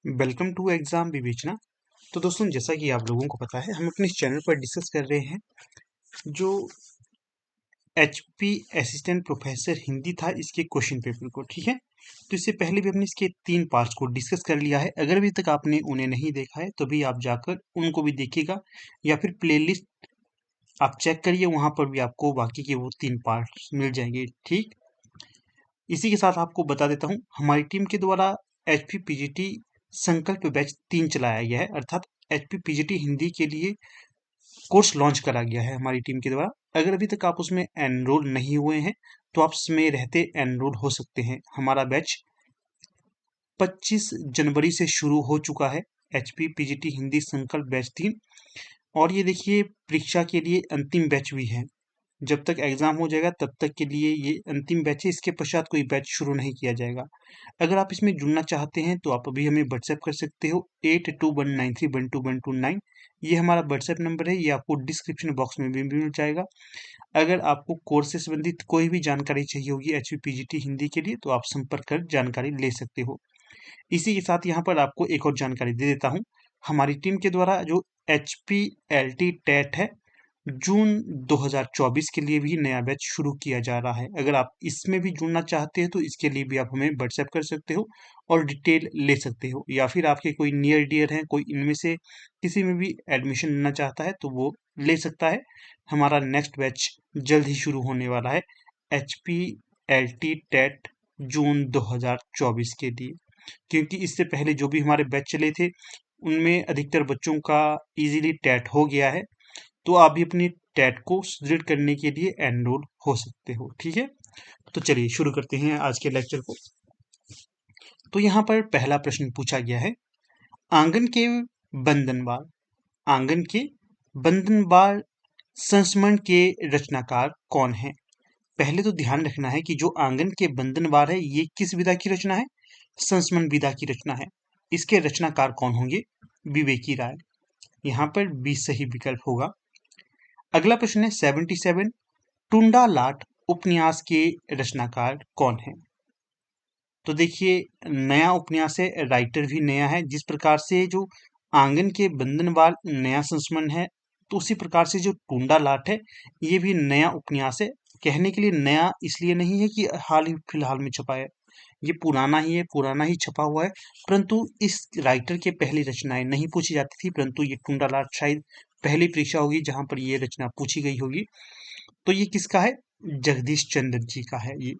Welcome to exam विवेचना। तो दोस्तों, जैसा कि आप लोगों को पता है, हम अपने इस चैनल पर डिस्कस कर रहे हैं जो एचपी असिस्टेंट प्रोफेसर हिंदी था, इसके क्वेश्चन पेपर को। ठीक है, तो इससे पहले भी हमने इसके 3 पार्ट्स को डिस्कस कर लिया है। अगर अभी तक आपने उन्हें नहीं देखा है तो भी आप जाकर उनको भी देखिएगा, या फिर प्लेलिस्ट आप चेक करिए, वहां पर भी आपको बाकी के वो 3 पार्ट्स मिल जाएंगे। ठीक, इसी के साथ आपको बता देता हूँ, हमारी टीम के द्वारा एचपी पीजीटी संकल्प बैच 3 चलाया गया है, अर्थात एचपी पीजीटी हिंदी के लिए कोर्स लॉन्च करा गया है हमारी टीम के द्वारा। अगर अभी तक आप उसमें एनरोल नहीं हुए हैं तो आप उसमें रहते एनरोल हो सकते हैं। हमारा बैच 25 जनवरी से शुरू हो चुका है, एचपी पीजीटी हिंदी संकल्प बैच 3। और ये देखिए, परीक्षा के लिए अंतिम बैच भी है। जब तक एग्जाम हो जाएगा तब तक के लिए ये अंतिम बैच है, इसके पश्चात कोई बैच शुरू नहीं किया जाएगा। अगर आप इसमें जुड़ना चाहते हैं तो आप अभी हमें व्हाट्सएप कर सकते हो 8219312129। ये हमारा व्हाट्सएप नंबर है, ये आपको डिस्क्रिप्शन बॉक्स में भी मिल जाएगा। अगर आपको कोर्स से संबंधित कोई भी जानकारी चाहिए होगी एचपीपीजीटी हिंदी के लिए तो आप संपर्क कर जानकारी ले सकते हो। इसी के साथ यहाँ पर आपको एक और जानकारी दे देता हूँ, हमारी टीम के द्वारा जो HPLT टेट है, जून 2024 के लिए भी नया बैच शुरू किया जा रहा है। अगर आप इसमें भी जुड़ना चाहते हैं तो इसके लिए भी आप हमें व्हाट्सएप कर सकते हो और डिटेल ले सकते हो, या फिर आपके कोई नियर डियर हैं, कोई इनमें से किसी में भी एडमिशन लेना चाहता है तो वो ले सकता है। हमारा नेक्स्ट बैच जल्द ही शुरू होने वाला है, HPLT टेट जून 2024 के लिए। क्योंकि इससे पहले जो भी हमारे बैच चले थे उनमें अधिकतर बच्चों का इजीली टेट हो गया है, तो आप भी अपनी टेट को सुदृढ़ करने के लिए एनरोल हो सकते हो। ठीक है, तो चलिए शुरू करते हैं आज के लेक्चर को। तो यहाँ पर पहला प्रश्न पूछा गया है, आंगन के बंधनवार, आंगन के बंधनवार संस्मरण के रचनाकार कौन है? पहले तो ध्यान रखना है कि जो आंगन के बंधनवार है ये किस विधा की रचना है? संस्मरण विधा की रचना है। इसके रचनाकार कौन होंगे? विवेकी राय। यहाँ पर बी सही विकल्प होगा। अगला प्रश्न है 77, टुंडा लाट उपन्यास के रचनाकार कौन है? तो देखिए, नया उपन्यास है, राइटर भी नया है। जिस प्रकार से जो आंगन के बंधनवार नया संस्मरण है, तो उसी प्रकार से जो टुंडा लाट है ये भी नया उपन्यास है। कहने के लिए नया इसलिए नहीं है कि हाल ही फिलहाल में छपा है, ये पुराना ही है, पुराना ही छपा हुआ है। परंतु इस राइटर के पहली रचनाएं नहीं पूछी जाती थी, परंतु ये टुंडा लाट शायद पहली परीक्षा होगी जहां पर ये रचना पूछी गई होगी। तो ये किसका है? जगदीश चंद्र जी का है। ये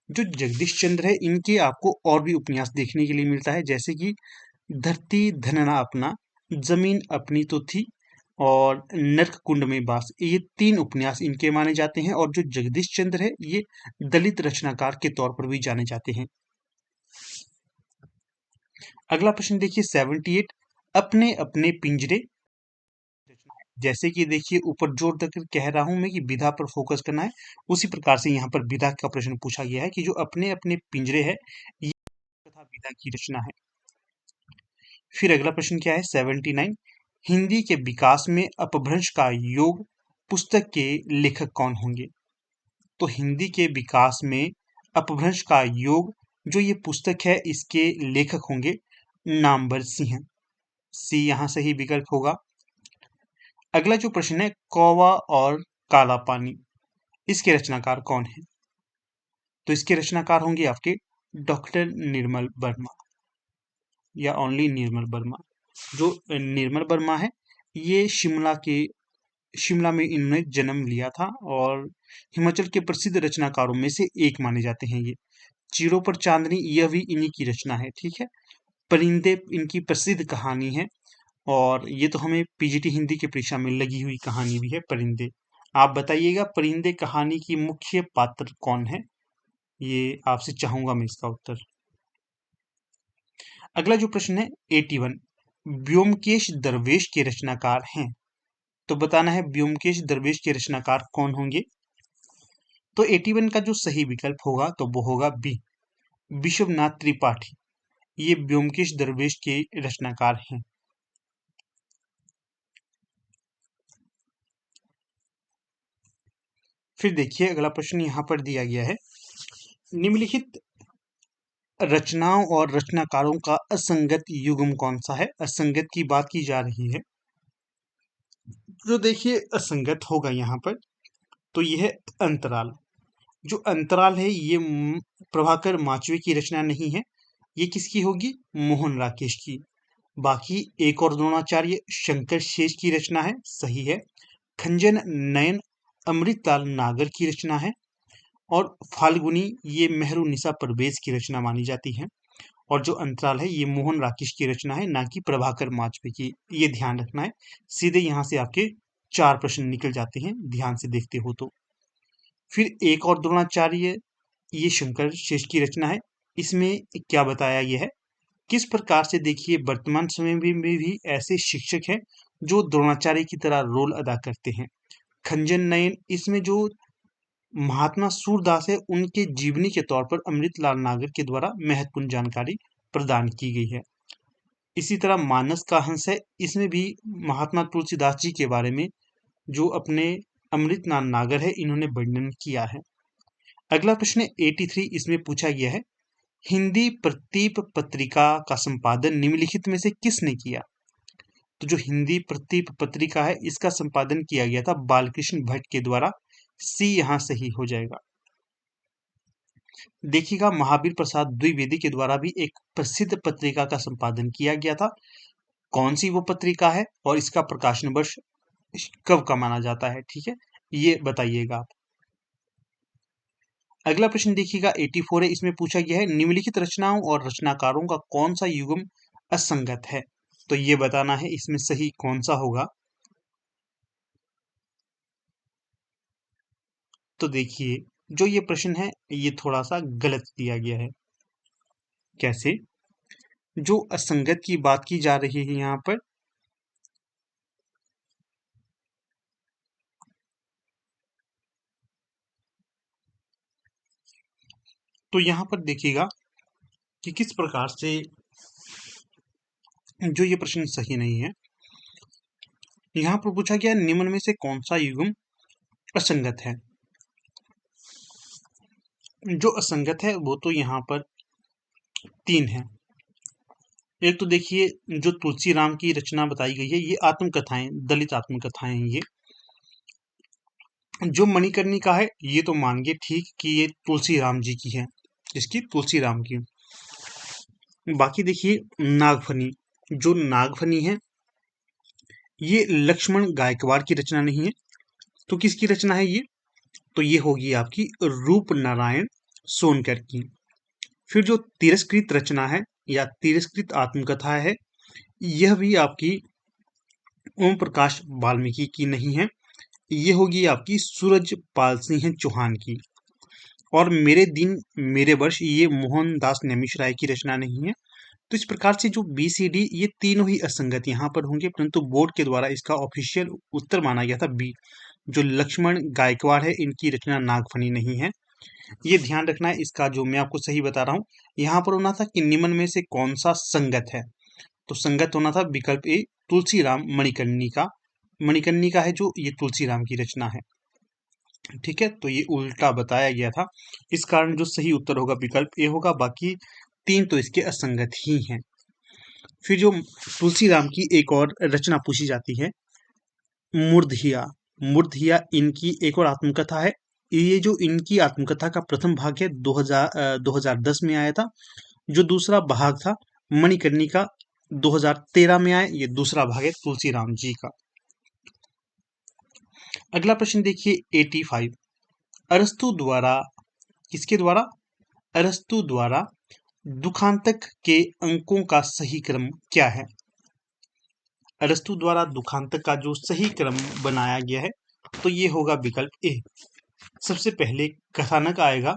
जो जगदीश चंद्र है, इनके आपको और भी उपन्यास देखने के लिए मिलता है, जैसे कि धरती धनना अपना, जमीन अपनी तो थी, और नरक कुंड में बास। ये 3 उपन्यास इनके माने जाते हैं। और जो जगदीश चंद्र है ये दलित रचनाकार के तौर पर भी जाने जाते हैं। अगला प्रश्न देखिए 78, अपने अपने पिंजरे। जैसे कि देखिए, ऊपर जोर देकर कह रहा हूं मैं कि विधा पर फोकस करना है, उसी प्रकार से यहाँ पर विधा का प्रश्न पूछा गया है कि जो अपने अपने पिंजरे है ये तथा विधा की रचना है। फिर अगला प्रश्न क्या है 79, हिंदी के विकास में अपभ्रंश का योग पुस्तक के लेखक कौन होंगे? तो हिंदी के विकास में अपभ्रंश का योग जो ये पुस्तक है इसके लेखक होंगे नामवर सिंह। सी यहाँ सही विकल्प होगा। अगला जो प्रश्न है, कौवा और काला पानी, इसके रचनाकार कौन है? तो इसके रचनाकार होंगे आपके डॉक्टर निर्मल वर्मा, या ओनली निर्मल वर्मा। जो निर्मल वर्मा है ये शिमला में इन्होंने जन्म लिया था, और हिमाचल के प्रसिद्ध रचनाकारों में से एक माने जाते हैं ये। चिड़ों पर चांदनी यह भी इन्हीं की रचना है। ठीक है, परिंदे इनकी प्रसिद्ध कहानी है, और ये तो हमें पीजीटी हिंदी की परीक्षा में लगी हुई कहानी भी है परिंदे। आप बताइएगा परिंदे कहानी की मुख्य पात्र कौन है? ये आपसे चाहूंगा मैं इसका उत्तर। अगला जो प्रश्न है 81, व्योमकेश दरवेश के रचनाकार हैं। तो बताना है व्योमकेश दरवेश के रचनाकार कौन होंगे? तो 81 का जो सही विकल्प होगा तो वो होगा बी, विश्वनाथ त्रिपाठी। ये व्योमकेश दरवेश के रचनाकार हैं। फिर देखिए, अगला प्रश्न यहाँ पर दिया गया है, निम्नलिखित रचनाओं और रचनाकारों का असंगत युग्म कौन सा है? असंगत की बात की जा रही है। जो देखिए असंगत होगा यहाँ पर, तो यह है अंतराल। जो अंतराल है ये प्रभाकर माचवे की रचना नहीं है, ये किसकी होगी? मोहन राकेश की। बाकी एक और द्रोणाचार्य शंकर शेष की रचना है, सही है। खंजन नयन अमृतलाल नागर की रचना है। और फाल्गुनी ये मेहरुनिसा परवेज की रचना मानी जाती है। और जो अंतराल है ये मोहन राकेश की रचना है, ना कि प्रभाकर माचवे की। ये ध्यान रखना है। सीधे यहाँ से आपके 4 प्रश्न निकल जाते हैं ध्यान से देखते हो तो। फिर एक और द्रोणाचार्य, ये शंकर शेष की रचना है। इसमें क्या बताया गया है? किस प्रकार से देखिए वर्तमान समय में भी ऐसे शिक्षक हैं जो द्रोणाचार्य की तरह रोल अदा करते हैं। खंजन नयन, इसमें जो महात्मा सूरदास है उनके जीवनी के तौर पर अमृतलाल नागर के द्वारा महत्वपूर्ण जानकारी प्रदान की गई है। इसी तरह मानस का हंस है, इसमें भी महात्मा तुलसीदास जी के बारे में जो अपने अमृतलाल नागर है इन्होंने वर्णन किया है। अगला प्रश्न 83, इसमें पूछा गया है हिंदी प्रतीप पत्रिका का संपादन निम्नलिखित में से किसने किया? तो जो हिंदी प्रतीप पत्रिका है इसका संपादन किया गया था बालकृष्ण भट्ट के द्वारा। सी यहां सही हो जाएगा। देखिएगा महावीर प्रसाद द्विवेदी के द्वारा भी एक प्रसिद्ध पत्रिका का संपादन किया गया था। कौन सी वो पत्रिका है और इसका प्रकाशन वर्ष कब का माना जाता है? ठीक है, ये बताइएगा आप। अगला प्रश्न देखिएगा 84 है, इसमें पूछा गया है निम्नलिखित रचनाओं और रचनाकारों का कौन सा युग्म असंगत है? तो ये बताना है इसमें सही कौन सा होगा। तो देखिए जो ये प्रश्न है ये थोड़ा सा गलत दिया गया है। कैसे? जो असंगत की बात की जा रही है यहाँ पर, तो यहाँ पर देखिएगा कि किस प्रकार से जो ये प्रश्न सही नहीं है। यहाँ पर पूछा गया निम्न में से कौन सा युग्म असंगत है? जो असंगत है वो तो यहाँ पर 3 है। एक तो देखिए जो तुलसी राम की रचना बताई गई है ये आत्मकथाएं, दलित आत्मकथाएं हैं ये। जो मणिकर्णिका है ये तो मान गए ठीक कि ये तुलसी राम जी की है, इसकी तुलसी राम की। बाकी देखिए नागफनी, जो नागफनी है ये लक्ष्मण गायकवाड़ की रचना नहीं है। तो किसकी रचना है ये? तो ये होगी आपकी रूप नारायण सोनकर की। फिर जो तिरस्कृत रचना है या तिरस्कृत आत्मकथा है यह भी आपकी ओम प्रकाश वाल्मीकि की नहीं है, ये होगी आपकी सूरजपाल सिंह चौहान की। और मेरे दिन मेरे वर्ष ये मोहनदास नैमिष राय की रचना नहीं है। तो इस प्रकार से जो बी सी डी ये तीनों ही असंगत यहाँ पर होंगे, परंतु बोर्ड के द्वारा इसका ऑफिशियल उत्तर माना गया था बी। जो लक्ष्मण गायकवाड़ है इनकी रचना नागफनी नहीं है। ये ध्यान रखना है, इसका जो मैं आपको सही बता रहा हूँ। यहाँ पर होना था कि निम्न में से कौन सा संगत है, तो संगत होना था विकल्प ए तुलसीराम मणिकर्णिका। मणिकर्णिका है जो ये तुलसीराम की रचना है। ठीक है, तो ये उल्टा बताया गया था, इस कारण जो सही उत्तर होगा विकल्प ए होगा। बाकी 3 तो इसके असंगत ही हैं। फिर जो तुलसीराम की एक और रचना पूछी जाती है मूर्धहिया। मूर्धहिया इनकी एक और आत्मकथा है। ये जो इनकी आत्मकथा का प्रथम भाग है 2010 में आया था। जो दूसरा भाग था मणिकर्णिका 2013 में आया, ये दूसरा भाग है तुलसीराम जी का। अगला प्रश्न देखिए 85, अरस्तु द्वारा, किसके द्वारा? अरस्तु द्वारा दुखांतक के अंकों का सही क्रम क्या है? अरस्तु द्वारा दुखांतक का जो सही क्रम बनाया गया है तो ये होगा विकल्प ए। सबसे पहले कथानक आएगा,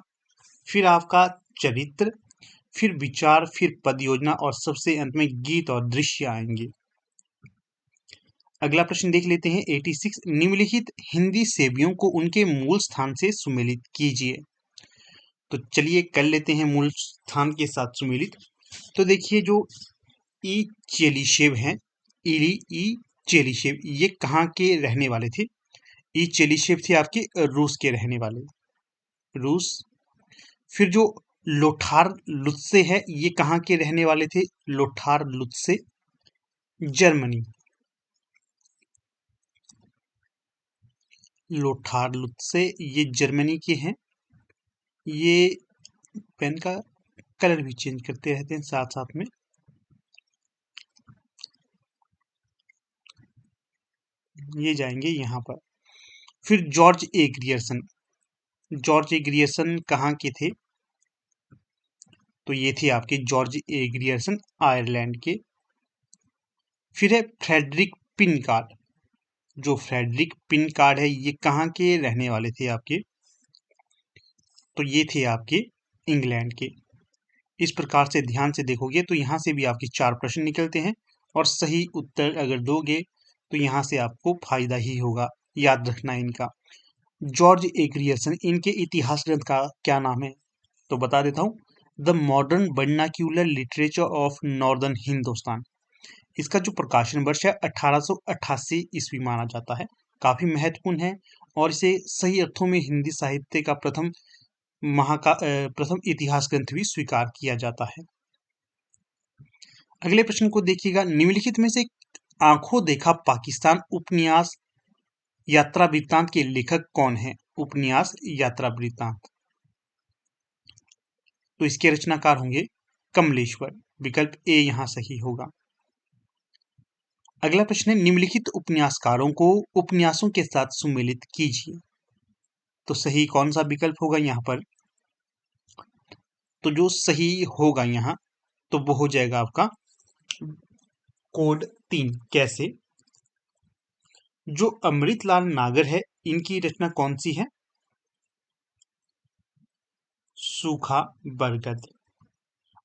फिर आपका चरित्र, फिर विचार, फिर पद योजना और सबसे अंत में गीत और दृश्य आएंगे। अगला प्रश्न देख लेते हैं 86, निम्नलिखित हिंदी सेवियों को उनके मूल स्थान से सुमेलित कीजिए। तो चलिए कर लेते हैं मूल स्थान के साथ सुमेलित। तो देखिए जो ई चेलीशेव हैं, ई चेलीशेव ये कहाँ के रहने वाले थे? ई चेलीशेव थे आपके रूस के रहने वाले, रूस। फिर जो लोथार लुत्से है, ये कहाँ के रहने वाले थे? Lothar Lutze Germany. Lothar Lutze ये जर्मनी के हैं। ये पेन का कलर भी चेंज करते रहते हैं साथ साथ में। ये जाएंगे यहाँ पर। फिर George A Grierson. George A Grierson कहाँ के थे? तो ये थे आपके जॉर्ज ए ग्रियर्सन आयरलैंड के। फिर है फ्रेडरिक पिनकार्ड। जो फ्रेडरिक पिनकार्ड है ये कहाँ के रहने वाले थे आपके? तो ये थे आपके इंग्लैंड के। इस प्रकार से ध्यान से देखोगे तो यहाँ से भी आपके 4 प्रश्न निकलते हैं और सही उत्तर अगर दोगे तो यहाँ से आपको फायदा ही होगा। याद रखना इनका। जॉर्ज ए ग्रियर्सन, इनके इतिहास ग्रंथ का क्या नाम है? तो बता देता हूँ, the modern vernacular literature of northern Hindustan. इसका जो प्रकाशन वर्ष है 1888 ईस्वी माना जाता है। काफी महत्वपूर्ण है और इसे सही अर्थों में हिंदी साहित्य का प्रथम इतिहास ग्रंथ भी स्वीकार किया जाता है। अगले प्रश्न को देखिएगा, निम्नलिखित में से आंखों देखा पाकिस्तान उपन्यास यात्रा वृत्तांत के लेखक कौन है? उपन्यास यात्रा वृत्तांत। तो इसके रचनाकार होंगे कमलेश्वर। विकल्प ए यहां सही होगा। अगला प्रश्न है, निम्नलिखित उपन्यासकारों को उपन्यासों के साथ सुमेलित कीजिए। तो सही कौन सा विकल्प होगा यहाँ पर? तो जो सही होगा यहाँ तो वो हो जाएगा आपका कोड 3। कैसे? जो अमृतलाल नागर है इनकी रचना कौन सी है? सूखा बरगद।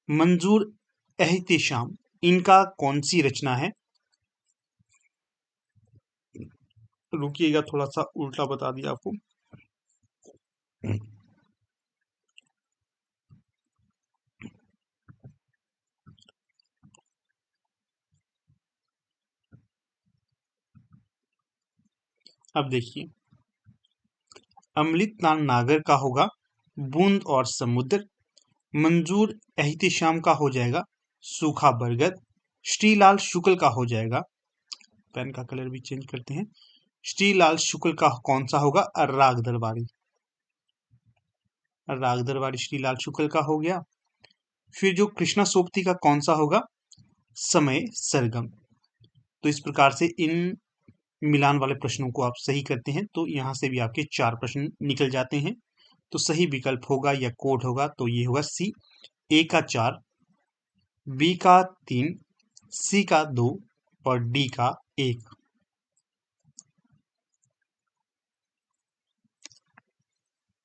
मंजूर एहतिशाम, इनका कौन सी रचना है? रुकिएगा, थोड़ा सा उल्टा बता दिया आपको। अब देखिए, अमृतलाल नागर का होगा बूंद और समुद्र। मंजूर एहतिशाम का हो जाएगा सूखा बरगद। श्रीलाल शुक्ल का हो जाएगा, पेन का कलर भी चेंज करते हैं, श्रीलाल शुक्ल का कौन सा होगा? राग दरबारी। राग दरबारी श्रीलाल शुक्ल का हो गया। फिर जो कृष्णा सोबती का कौन सा होगा? समय सरगम। तो इस प्रकार से इन मिलान वाले प्रश्नों को आप सही करते हैं तो यहां से भी आपके 4 प्रश्न निकल जाते हैं। तो सही विकल्प होगा या कोड होगा तो ये होगा सी। ए का 4, बी का 3, सी का 2 और डी का 1।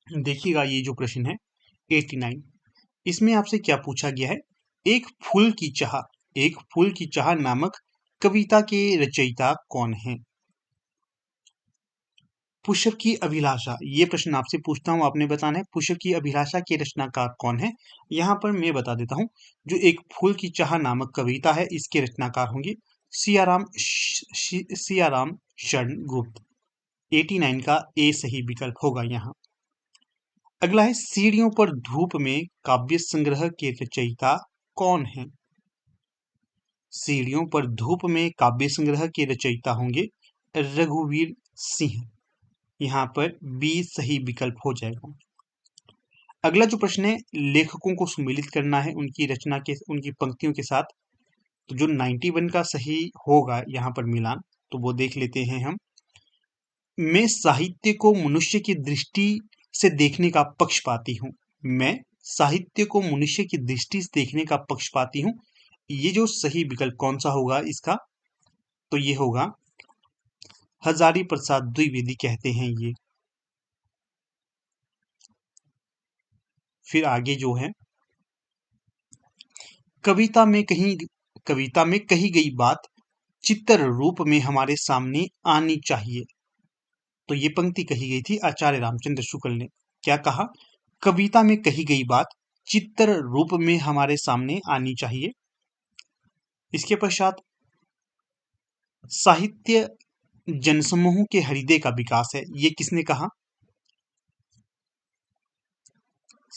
देखिएगा ये जो प्रश्न है 89, इसमें आपसे क्या पूछा गया है? एक फूल की चाह, एक फूल की चाह नामक कविता के रचयिता कौन है? पुष्प की अभिलाषा, ये प्रश्न आपसे पूछता हूं, आपने बताना है पुष्प की अभिलाषा के रचनाकार कौन है। यहां पर मैं बता देता हूं, जो एक फूल की चाह नामक कविता है इसके रचनाकार होंगे सियाराम शरण गुप्त। 89 का ए सही विकल्प होगा यहाँ। अगला है, सीढ़ियों पर धूप में काव्य संग्रह के रचयिता कौन है? सीढ़ियों पर धूप में काव्य संग्रह के रचयिता होंगे रघुवीर सिंह। यहाँ पर बी सही विकल्प हो जाएगा। अगला जो प्रश्न है, लेखकों को सुमेलित करना है उनकी रचना के उनकी पंक्तियों के साथ। तो जो 91 का सही होगा यहाँ पर मिलान, तो वो देख लेते हैं हम। मैं साहित्य को मनुष्य की दृष्टि से देखने का पक्षपाती हूँ। मैं साहित्य को मनुष्य की दृष्टि से देखने का पक्षपाती हूँ। ये जो सही विकल्प कौन सा होगा इसका? तो ये होगा हजारी प्रसाद द्विवेदी कहते हैं ये। फिर आगे जो है, कविता में कही गई बात चित्र रूप में हमारे सामने आनी चाहिए। तो ये पंक्ति कही गई थी आचार्य रामचंद्र शुक्ल ने। क्या कहा? कविता में कही गई बात चित्र रूप में हमारे सामने आनी चाहिए। इसके पश्चात, साहित्य जनसमूह के हृदय का विकास है, ये किसने कहा?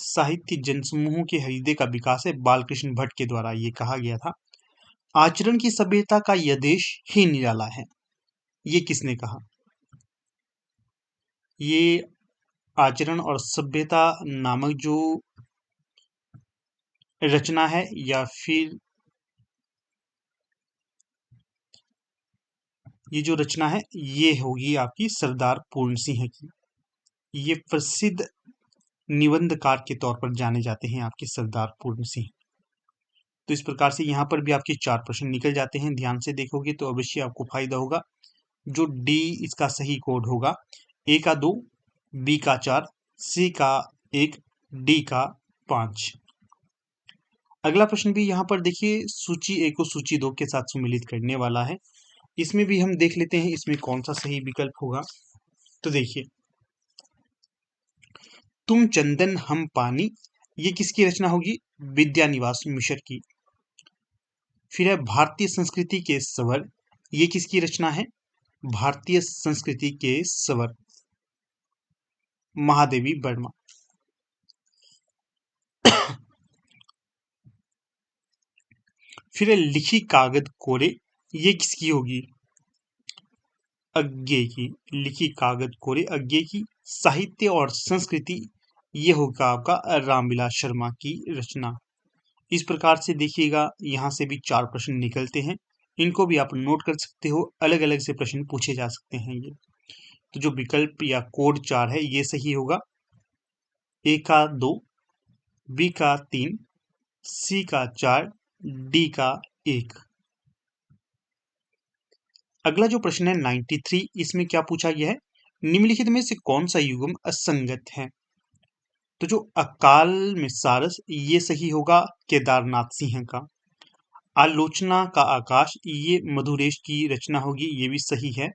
साहित्य जनसमूहों के हृदय का विकास है, बालकृष्ण भट्ट के द्वारा ये कहा गया था। आचरण की सभ्यता का यह देश ही निराला है, ये किसने कहा? ये आचरण और सभ्यता नामक जो रचना है, या फिर ये जो रचना है ये होगी आपकी सरदार पूर्ण सिंह की। ये प्रसिद्ध निबंधकार के तौर पर जाने जाते हैं आपके सरदार पूर्ण सिंह। तो इस प्रकार से यहाँ पर भी आपके 4 प्रश्न निकल जाते हैं। ध्यान से देखोगे तो अवश्य आपको फायदा होगा। जो डी इसका सही कोड होगा, ए का 2, बी का 4, सी का 1, डी का 5। अगला प्रश्न भी यहाँ पर देखिए, सूची ए को सूची 2 के साथ सम्मिलित करने वाला है। इसमें भी हम देख लेते हैं इसमें कौन सा सही विकल्प होगा। तो देखिए, तुम चंदन हम पानी, ये किसकी रचना होगी? विद्यानिवास मिश्र की। फिर है भारतीय संस्कृति के स्वर, ये किसकी रचना है? भारतीय संस्कृति के स्वर, महादेवी वर्मा। फिर है लिखी कागज कोरे, ये किसकी होगी? अज्ञे की। लिखी कागज कोरे अज्ञे की। साहित्य और संस्कृति, ये होगा आपका रामविलास शर्मा की रचना। इस प्रकार से देखिएगा, यहाँ से भी 4 प्रश्न निकलते हैं। इनको भी आप नोट कर सकते हो, अलग अलग से प्रश्न पूछे जा सकते हैं ये। तो जो विकल्प या कोड 4 है ये सही होगा। ए का 2, बी का 3, सी का 4, डी का 1। अगला जो प्रश्न है 93, इसमें क्या पूछा गया है? निम्नलिखित में से कौन सा युग्म असंगत है? तो जो अकाल में सारस, ये सही होगा केदारनाथ सिंह का। आलोचना का आकाश, ये मधुरेश की रचना होगी, ये भी सही है।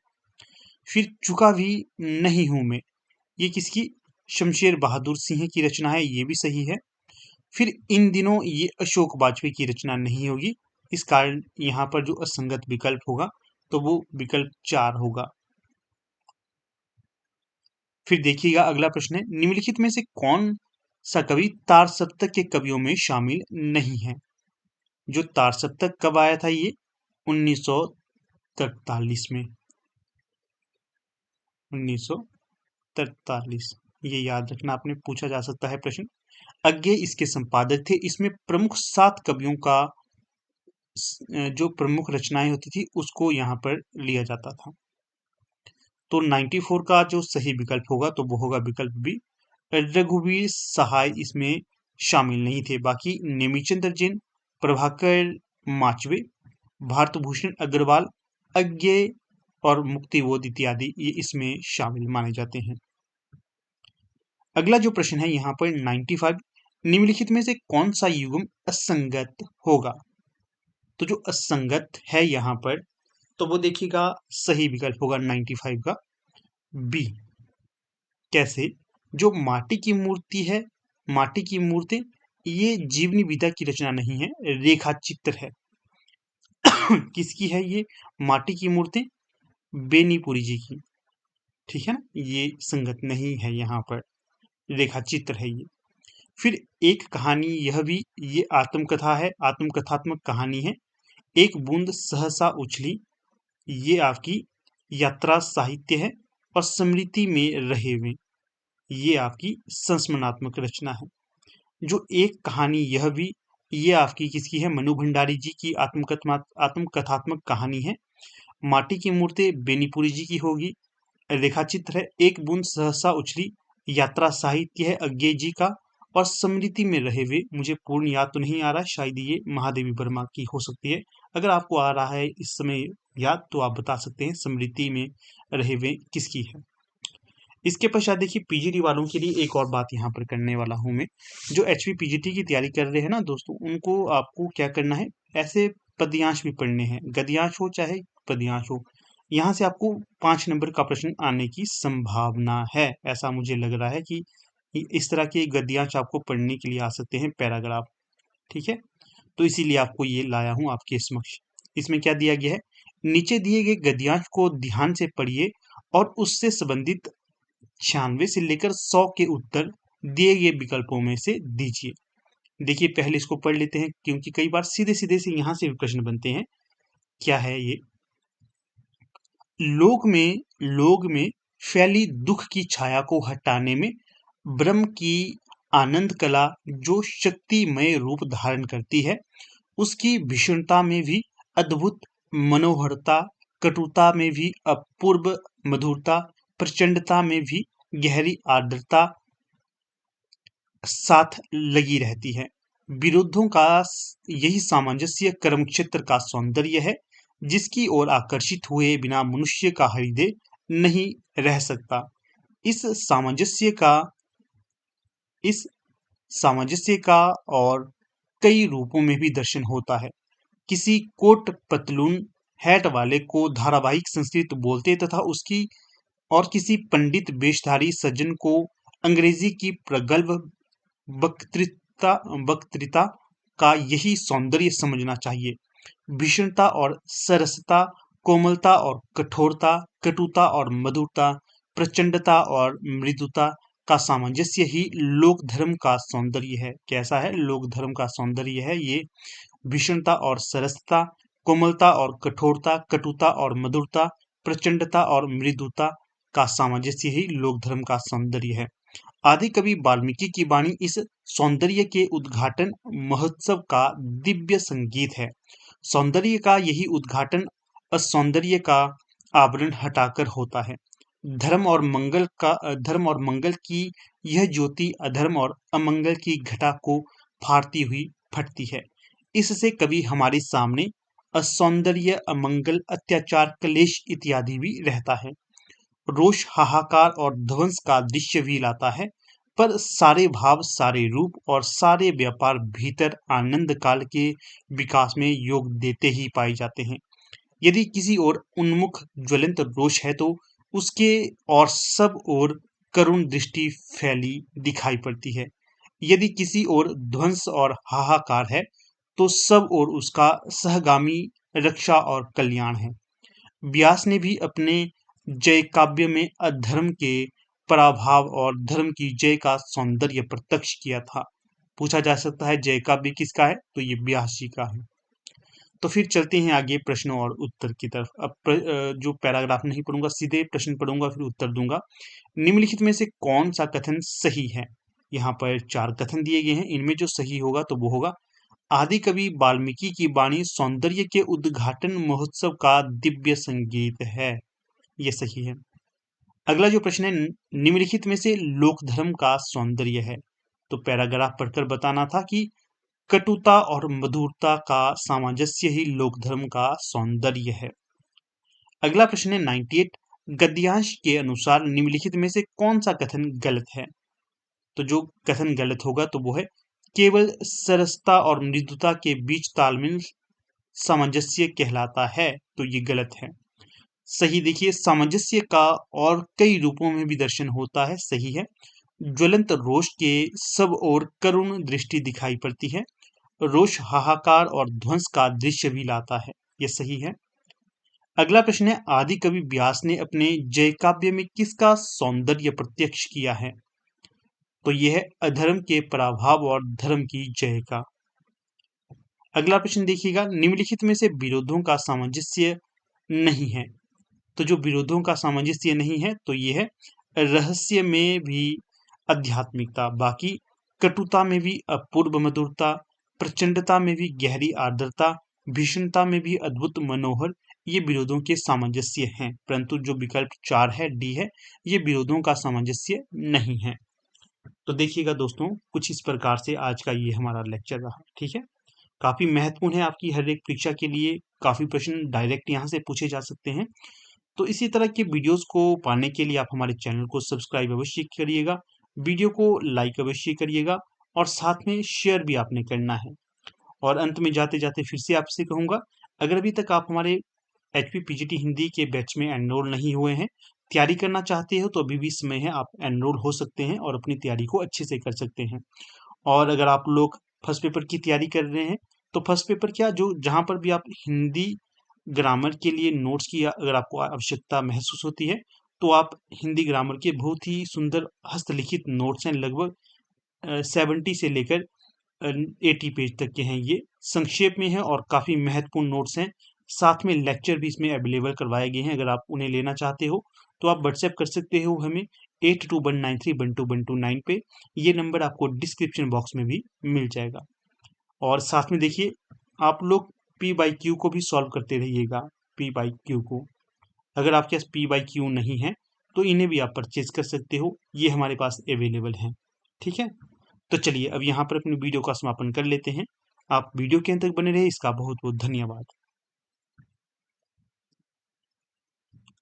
फिर चुका भी नहीं हूं मैं, ये किसकी? शमशेर बहादुर सिंह की रचना है, ये भी सही है। फिर इन दिनों, ये अशोक वाजपेयी की रचना नहीं होगी। इस कारण यहाँ पर जो असंगत विकल्प होगा तो वो विकल्प 4 होगा। फिर देखिएगा अगला प्रश्न है, निम्नलिखित में से कौन सा कवि तार सप्तक के कवियों में शामिल नहीं है? जो तार सप्तक कब आया था? ये 1943 में। 1943, ये याद रखना, आपने पूछा जा सकता है प्रश्न। अज्ञे इसके संपादक थे। इसमें प्रमुख 7 कवियों का जो प्रमुख रचनाएं होती थी उसको यहाँ पर लिया जाता था। तो 94 का जो सही विकल्प होगा तो वो होगा विकल्प बी। रघुवीर सहाय इसमें शामिल नहीं थे। बाकी नेमिचंद्र जैन, प्रभाकर माचवे, भारतभूषण अग्रवाल, अज्ञे और मुक्तिबोध इत्यादि ये इसमें शामिल माने जाते हैं। अगला जो प्रश्न है यहाँ पर 95, निम्नलिखित में से कौन सा युग्म असंगत होगा? तो जो असंगत है यहाँ पर तो वो देखिएगा सही विकल्प होगा 95 का बी। कैसे? जो माटी की मूर्ति है, माटी की मूर्ति, ये जीवनी विधा की रचना नहीं है, रेखा चित्र है। किसकी है ये माटी की मूर्ति? बेनीपुरी जी की। ठीक है ना, ये संगत नहीं है, यहाँ पर रेखा चित्र है ये। फिर एक कहानी, यह भी ये आत्मकथा है, आत्मकथात्मक कहानी है। एक बूंद सहसा उछली, ये आपकी यात्रा साहित्य है। और स्मृति में रहे हुए, ये आपकी संस्मरणात्मक रचना है। जो एक कहानी, यह भी ये आपकी किसकी है? मनु भंडारी जी की आत्मकथात्मक कहानी है। माटी की मूर्ति बेनीपुरी जी की होगी। रेखाचित्र है एक बूंद सहसा उछली, यात्रा साहित्य है अज्ञे जी का। और स्मृति में रहे हुए, मुझे पूर्ण याद तो नहीं आ रहा, शायद ये महादेवी वर्मा की हो सकती है। अगर आपको आ रहा है इस समय याद तो आप बता सकते हैं स्मृति में रहे हुए किसकी है। इसके पश्चात देखिए, पीजीटी वालों के लिए एक और बात यहाँ पर करने वाला हूँ मैं। जो एचपी पीजीटी की तैयारी कर रहे हैं ना दोस्तों, उनको आपको क्या करना है, ऐसे पद्यांश भी पढ़ने हैं, गद्यांश हो चाहे पद्यांश हो। यहाँ से आपको 5 नंबर का प्रश्न आने की संभावना है, ऐसा मुझे लग रहा है कि इस तरह के गद्यांश आपको पढ़ने के लिए आ सकते हैं, पैराग्राफ। ठीक है, तो इसीलिए आपको ये लाया हूँ आपके समक्ष। इसमें क्या दिया गया है? नीचे दिए गए गद्यांश को ध्यान से पढ़िए और उससे संबंधित 96 से लेकर 100 के उत्तर दिए गए विकल्पों में से दीजिए। देखिए पहले इसको पढ़ लेते हैं, क्योंकि कई बार सीधे सीधे से यहां से भी प्रश्न बनते हैं। क्या है ये? लोग में फैली दुख की छाया को हटाने में ब्रह्म की आनंद कला जो शक्तिमय रूप धारण करती है, उसकी भीषणता में भी अद्भुत मनोहरता, कटुता में भी अपूर्व मधुरता, प्रचंडता में भी गहरी आर्द्रता साथ लगी रहती है। विरोधों का यही सामंजस्य कर्म क्षेत्र का सौंदर्य है, जिसकी ओर आकर्षित हुए बिना मनुष्य का हृदय नहीं रह सकता। इस सामंजस्य का इस सामंजस्य का और कई रूपों में भी दर्शन होता है। किसी कोट पतलून हैट वाले को धारावाहिक संस्कृत बोलते तथा उसकी और किसी पंडित वेशधारी सज्जन को अंग्रेजी की प्रगल्भ वक्तृता वक्तृता का यही सौंदर्य समझना चाहिए। भीषणता और सरसता, कोमलता और कठोरता, कटुता और मधुरता, प्रचंडता और मृदुता का सामंजस्य ही लोक धर्म का सौंदर्य है। कैसा है? लोक धर्म का सौंदर्य है ये। भीषणता और सरसता, कोमलता और कठोरता, कटुता और मधुरता, प्रचंडता और मृदुता का सामंजस्य ही लोक धर्म का सौंदर्य है। आदि कवि वाल्मीकि की वाणी इस सौंदर्य के उद्घाटन महोत्सव का दिव्य संगीत है। सौंदर्य का यही उद्घाटन असौंदर्य का आवरण हटाकर होता है। धर्म और मंगल की यह ज्योति अधर्म और अमंगल की घटा को फाड़ती हुई फटती है। इससे कभी हमारे सामने असौंदर्य, अमंगल, अत्याचार, क्लेश इत्यादि भी रहता है। रोष, हाहाकार और ध्वंस का दृश्य भी लाता है, पर सारे भाव, सारे रूप और सारे व्यापार भीतर आनंद काल के विकास में योग देते ही पाए जाते हैं। यदि किसी ओर उन्मुख ज्वलंत रोष है तो उसके और सब ओर करुण दृष्टि फैली दिखाई पड़ती है। यदि किसी ओर ध्वंस और हाहाकार है तो सब ओर उसका सहगामी रक्षा और कल्याण है। व्यास ने भी अपने जय काव्य में अधर्म के पराभाव और धर्म की जय का सौंदर्य प्रत्यक्ष किया था। पूछा जा सकता है जय काव्य किसका है? तो ये व्यास जी का है। तो फिर चलते हैं आगे प्रश्न और उत्तर की तरफ। अब जो पैराग्राफ नहीं पढ़ूंगा, सीधे प्रश्न पढ़ूंगा फिर उत्तर दूंगा। निम्नलिखित में से कौन सा कथन सही है? यहाँ पर 4 कथन दिए गए हैं, इनमें जो सही होगा तो वो होगा आदि कवि वाल्मीकि की वाणी सौंदर्य के उद्घाटन महोत्सव का दिव्य संगीत है। ये सही है। अगला जो प्रश्न है, निम्नलिखित में से लोक धर्म का सौंदर्य है। तो पैराग्राफ पढ़कर बताना था कि कटुता और मधुरता का सामंजस्य ही लोक धर्म का सौंदर्य है। अगला प्रश्न है 98, गद्यांश के अनुसार निम्नलिखित में से कौन सा कथन गलत है? तो जो कथन गलत होगा तो वो है केवल सरसता और मृदुता के बीच तालमेल सामंजस्य कहलाता है। तो ये गलत है। सही देखिए, सामंजस्य का और कई रूपों में भी दर्शन होता है। सही है। ज्वलंत रोष के सब ओर करुण दृष्टि दिखाई पड़ती है। रोष हाहाकार और ध्वंस का दृश्य भी लाता है। ये सही है। अगला प्रश्न है आदि कवि व्यास ने अपने जय काव्य में किसका सौंदर्य प्रत्यक्ष किया है? तो यह है अधर्म के पराभव और धर्म की जय का। अगला प्रश्न देखिएगा, निम्नलिखित में से विरोधों का सामंजस्य नहीं है। तो जो विरोधों का सामंजस्य नहीं है तो यह है रहस्य में भी आध्यात्मिकता, बाकी कटुता में भी अपूर्व मधुरता, प्रचंडता में भी गहरी आर्द्रता, भीषणता में भी अद्भुत मनोहर, ये विरोधों के सामंजस्य हैं। परंतु जो विकल्प 4 है, डी है, ये विरोधों का सामंजस्य नहीं है। तो देखिएगा दोस्तों, कुछ इस प्रकार से आज का ये हमारा लेक्चर रहा। ठीक है, काफी महत्वपूर्ण है आपकी हर एक परीक्षा के लिए। काफी प्रश्न डायरेक्ट यहाँ से पूछे जा सकते हैं। तो इसी तरह के वीडियोस को पाने के लिए आप हमारे चैनल को सब्सक्राइब अवश्य करिएगा, वीडियो को लाइक अवश्य करिएगा और साथ में शेयर भी आपने करना है। और अंत में जाते जाते फिर से आपसे कहूँगा, अगर अभी तक आप हमारे HP PGT हिंदी के बैच में एनरोल नहीं हुए हैं, तैयारी करना चाहते हो तो अभी भी समय है, आप एनरोल हो सकते हैं और अपनी तैयारी को अच्छे से कर सकते हैं। और अगर आप लोग फर्स्ट पेपर की तैयारी कर रहे हैं तो फर्स्ट पेपर क्या, जो जहाँ पर भी आप हिंदी ग्रामर के लिए नोट्स की अगर आपको आवश्यकता महसूस होती है तो आप हिंदी ग्रामर के बहुत ही सुंदर हस्तलिखित नोट्स हैं, लगभग 70 से लेकर 80 पेज तक के हैं। ये संक्षेप में है और काफ़ी महत्वपूर्ण नोट्स हैं। साथ में लेक्चर भी इसमें अवेलेबल करवाए गए हैं। अगर आप उन्हें लेना चाहते हो तो आप व्हाट्सएप कर सकते हो हमें 8219312129 पे। ये नंबर आपको डिस्क्रिप्शन बॉक्स में भी मिल जाएगा। और साथ में देखिए, आप लोग पी बाई क्यू को भी सॉल्व करते रहिएगा। पी बाई क्यू को, अगर आपके पास पी बाई क्यू नहीं है तो इन्हें भी आप परचेज कर सकते हो, ये हमारे पास अवेलेबल हैं। ठीक है, तो चलिए अब यहाँ पर अपनी वीडियो का समापन कर लेते हैं। आप वीडियो के अंत तक बने रहे, इसका बहुत बहुत धन्यवाद।